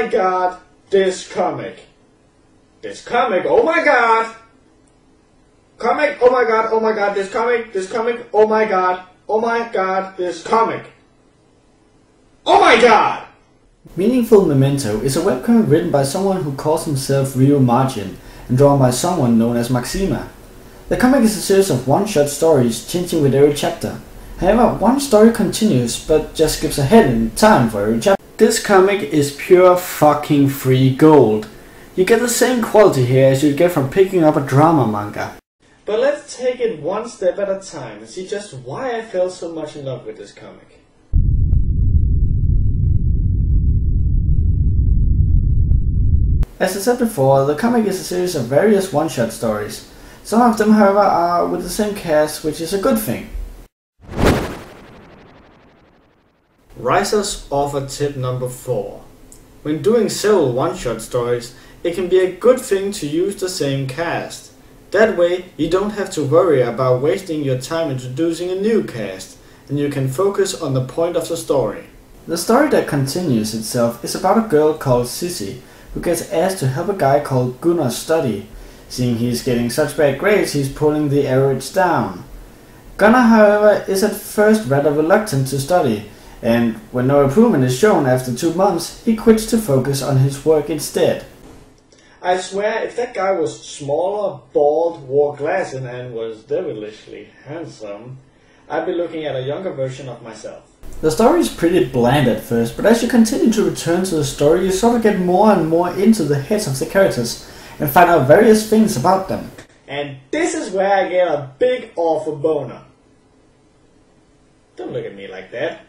my god, this comic. This comic, oh my god. Comic, oh my god, this comic, oh my god, this comic. Oh my god! Meaningful Memento is a webcomic written by someone who calls himself Rio Margin and drawn by someone known as Maxima. The comic is a series of one-shot stories changing with every chapter. However, one story continues but just skips ahead in time for every chapter. This comic is pure fucking free gold. You get the same quality here as you'd get from picking up a drama manga. But let's take it one step at a time and see just why I fell so much in love with this comic. As I said before, the comic is a series of various one-shot stories. Some of them, however, are with the same cast, which is a good thing. Riiser's offer tip number 4. When doing several one-shot stories, it can be a good thing to use the same cast. That way, you don't have to worry about wasting your time introducing a new cast, and you can focus on the point of the story. The story that continues itself is about a girl called Sissy, who gets asked to help a guy called Gunnar study. Seeing he's getting such bad grades, he's pulling the average down. Gunnar, however, is at first rather reluctant to study, and when no improvement is shown after 2 months, he quits to focus on his work instead. I swear, if that guy was smaller, bald, wore glasses and was devilishly handsome, I'd be looking at a younger version of myself. The story is pretty bland at first, but as you continue to return to the story, you sort of get more and more into the heads of the characters and find out various things about them. And this is where I get a big awful boner. Don't look at me like that.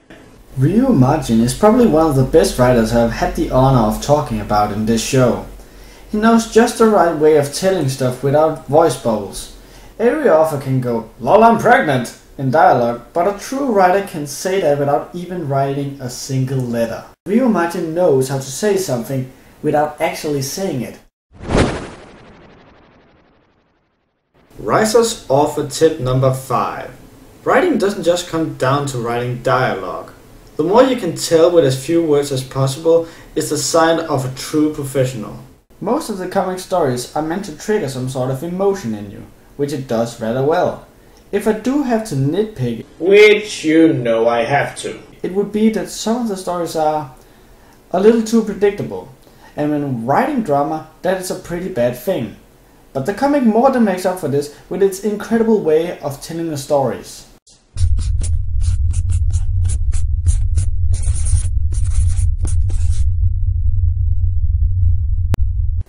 Rio Margin is probably one of the best writers I have had the honor of talking about in this show. He knows just the right way of telling stuff without voice bubbles. Every author can go, "Lol, I'm pregnant," in dialogue, but a true writer can say that without even writing a single letter. Rio Margin knows how to say something without actually saying it. Riiser's offer tip number 5. Writing doesn't just come down to writing dialogue. The more you can tell with as few words as possible is the sign of a true professional. Most of the comic stories are meant to trigger some sort of emotion in you, which it does rather well. If I do have to nitpick, which you know I have to, it would be that some of the stories are a little too predictable, and when writing drama, that is a pretty bad thing. But the comic more than makes up for this with its incredible way of telling the stories.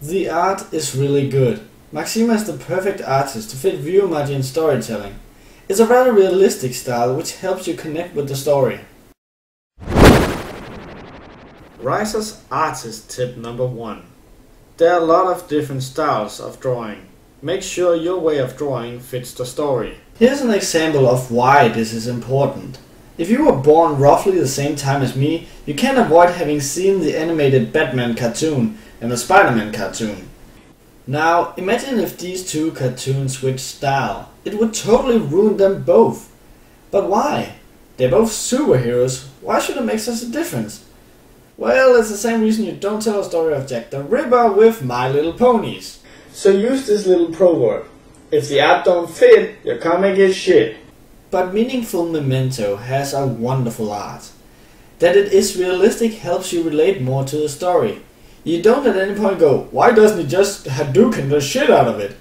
The art is really good. Maxima is the perfect artist to fit Rio Margin's storytelling. It's a rather realistic style which helps you connect with the story. Riiser's artist tip number 1. There are a lot of different styles of drawing. Make sure your way of drawing fits the story. Here's an example of why this is important. If you were born roughly the same time as me, you can't avoid having seen the animated Batman cartoon and the Spider-Man cartoon. Now, imagine if these two cartoons switched style. It would totally ruin them both. But why? They're both superheroes. Why should it make such a difference? Well, it's the same reason you don't tell a story of Jack the Ripper with My Little Ponies. So use this little proverb. If the art don't fit, your comic is shit. But Meaningful Memento has a wonderful art. That it is realistic helps you relate more to the story. You don't at any point go, "Why doesn't he just Hadouken the shit out of it?"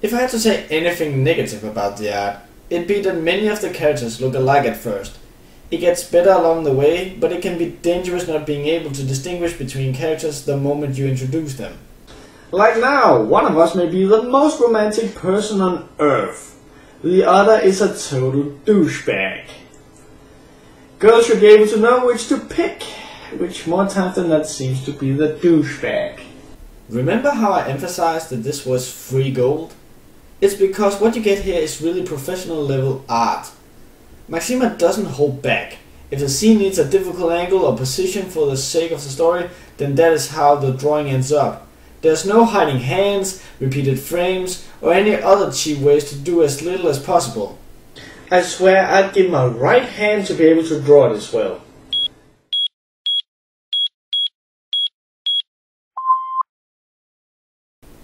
If I had to say anything negative about the art, it'd be that many of the characters look alike at first. It gets better along the way, but it can be dangerous not being able to distinguish between characters the moment you introduce them. Like now, one of us may be the most romantic person on earth. The other is a total douchebag. Girls should be able to know which to pick, which more times than not seems to be the douchebag. Remember how I emphasized that this was free gold? It's because what you get here is really professional level art. Maxima doesn't hold back. If the scene needs a difficult angle or position for the sake of the story, then that is how the drawing ends up. There's no hiding hands, repeated frames, or any other cheap ways to do as little as possible. I swear I'd give my right hand to be able to draw this well.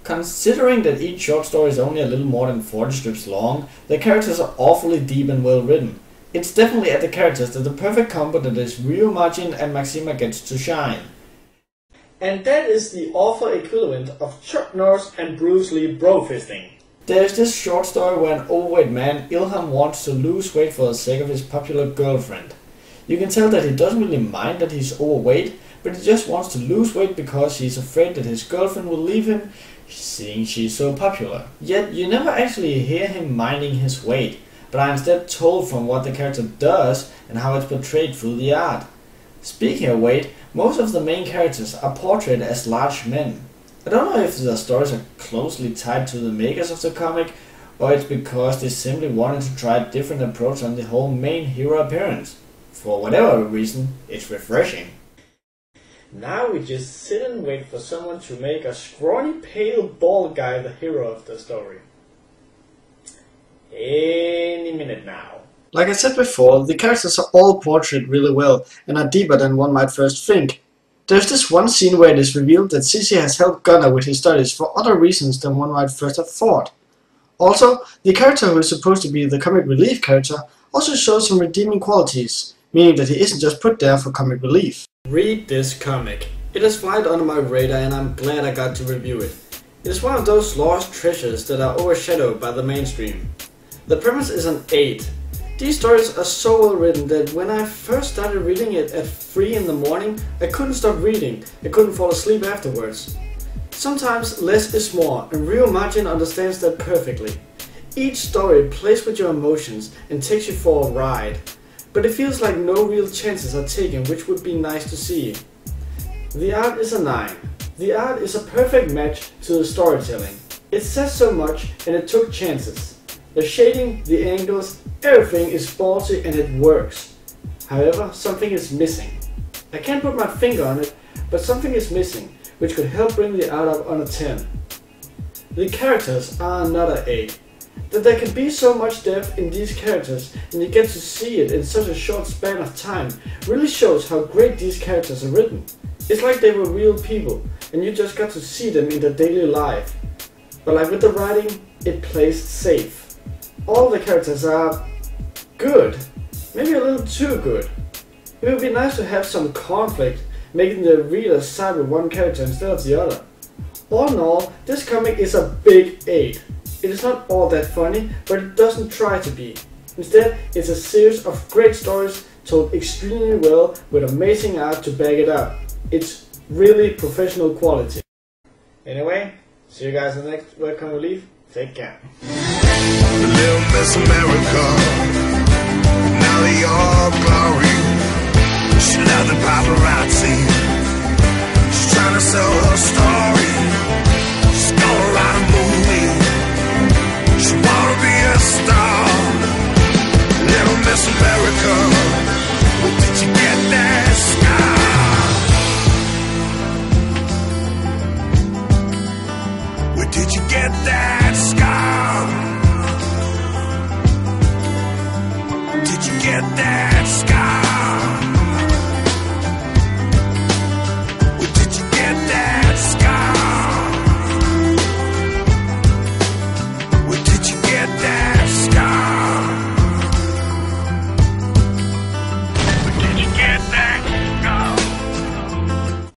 Considering that each short story is only a little more than 40 strips long, the characters are awfully deep and well written. It's definitely at the characters that the perfect combo that is Ryumajin and Maxima gets to shine. And that is the author equivalent of Chuck Norris and Bruce Lee bro-fisting. There's this short story where an overweight man, Ilham, wants to lose weight for the sake of his popular girlfriend. You can tell that he doesn't really mind that he's overweight, but he just wants to lose weight because he's afraid that his girlfriend will leave him, seeing she's so popular. Yet you never actually hear him minding his weight, but are instead told from what the character does and how it's portrayed through the art. Speaking of weight, most of the main characters are portrayed as large men. I don't know if the stories are closely tied to the makers of the comic, or it's because they simply wanted to try a different approach on the whole main hero appearance. For whatever reason, it's refreshing. Now we just sit and wait for someone to make a scrawny, pale, bald guy the hero of the story. Any minute now. Like I said before, the characters are all portrayed really well and are deeper than one might first think. There's this one scene where it is revealed that Sissy has helped Gunnar with his studies for other reasons than one might first have thought. Also, the character who is supposed to be the comic relief character also shows some redeeming qualities, meaning that he isn't just put there for comic relief. Read this comic. It has flied under my radar and I'm glad I got to review it. It is one of those lost treasures that are overshadowed by the mainstream. The premise is an 8. These stories are so well written that when I first started reading it at 3 in the morning, I couldn't stop reading. I couldn't fall asleep afterwards. Sometimes less is more, and Ryumajin understands that perfectly. Each story plays with your emotions and takes you for a ride, but it feels like no real chances are taken, which would be nice to see. The art is a 9. The art is a perfect match to the storytelling. It says so much and it took chances. The shading, the angles, everything is ballsy and it works. However, something is missing. I can't put my finger on it, but something is missing, which could help bring the art up on a 10. The characters are another 8. That there can be so much depth in these characters and you get to see it in such a short span of time really shows how great these characters are written. It's like they were real people and you just got to see them in their daily life. But like with the writing, it plays safe. All the characters are good, maybe a little too good. It would be nice to have some conflict, making the reader side with one character instead of the other. All in all, this comic is a big 8. It is not all that funny, but it doesn't try to be. Instead, it's a series of great stories told extremely well with amazing art to back it up. It's really professional quality. Anyway, see you guys in the next Webcomic Relief. Take care. Little Miss America, now they all glory. She loved the paparazzi.